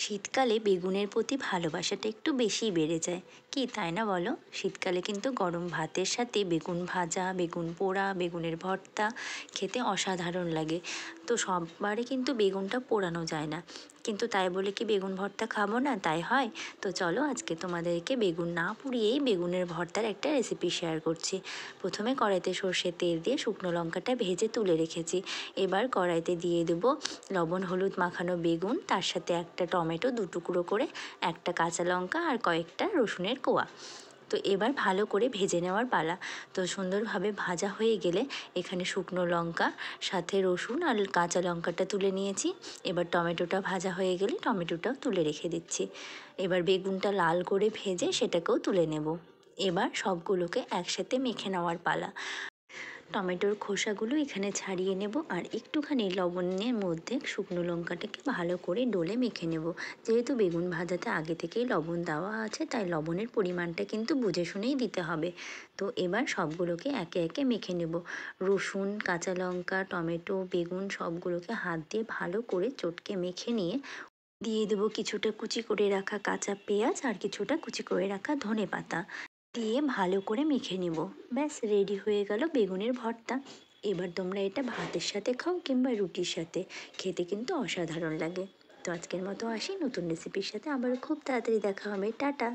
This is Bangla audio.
শীতকালে বেগুনের প্রতি ভালোবাসাটা একটু বেশিই বেড়ে যায়, কি তাই না বলো? শীতকালে কিন্তু গরম ভাতের সাথে বেগুন ভাজা, বেগুন পোড়া, বেগুনের ভর্তা খেতে অসাধারণ লাগে। তো সববারে কিন্তু বেগুনটা পোড়ানো যায় না, কিন্তু তাই বলে কি বেগুন ভর্তা খাবো না তাই হয়? তো চলো আজকে তোমাদেরকে বেগুন না পুড়িয়েই বেগুনের ভর্তার একটা রেসিপি শেয়ার করছি। প্রথমে কড়াইতে সর্ষের তেল দিয়ে শুকনো লঙ্কাটা ভেজে তুলে রেখেছি। এবার কড়াইতে দিয়ে দেবো লবণ হলুদ মাখানো বেগুন, তার সাথে একটা টমেটো দু টুকরো করে, একটা কাঁচা লঙ্কা আর কয়েকটা রসুনের কোয়া। তো এবার ভালো করে ভেজে নেওয়ার পালা। তো সুন্দরভাবে ভাজা হয়ে গেলে এখানে শুকনো লঙ্কা সাথে রসুন আর কাঁচা লঙ্কাটা তুলে নিয়েছি। এবার টমেটোটা ভাজা হয়ে গেলে টমেটোটাও তুলে রেখে দিচ্ছি। এবার বেগুনটা লাল করে ভেজে সেটাকেও তুলে নেব। এবার সবগুলোকে একসাথে মেখে নেওয়ার পালা। টমেটোর খোসাগুলো এখানে ছাড়িয়ে নেব আর একটুখানি লবণের মধ্যে শুকনো লঙ্কাটাকে ভালো করে ডলে মেখে নেব। যেহেতু বেগুন ভাজাতে আগে থেকেই লবণ দেওয়া আছে, তাই লবণের পরিমাণটা কিন্তু বুঝে শুনেই দিতে হবে। তো এবার সবগুলোকে একে একে মেখে নেব। রসুন, কাঁচা লঙ্কা, টমেটো, বেগুন সবগুলোকে হাত দিয়ে ভালো করে চটকে মেখে নিয়ে দিয়ে দেবো কিছুটা কুচি করে রাখা কাঁচা পেঁয়াজ আর কিছুটা কুচি করে রাখা ধনেপাতা দিয়ে ভালো করে মেখে নিব। ব্যাস রেডি হয়ে গেল বেগুনের ভর্তা। এবার তোমরা এটা ভাতের সাথে খাও কিংবা রুটির সাথে, খেতে কিন্তু অসাধারণ লাগে। তো আজকের মতো আসি, নতুন রেসিপির সাথে আবার খুব তাড়াতাড়ি দেখা হবে। টাটা।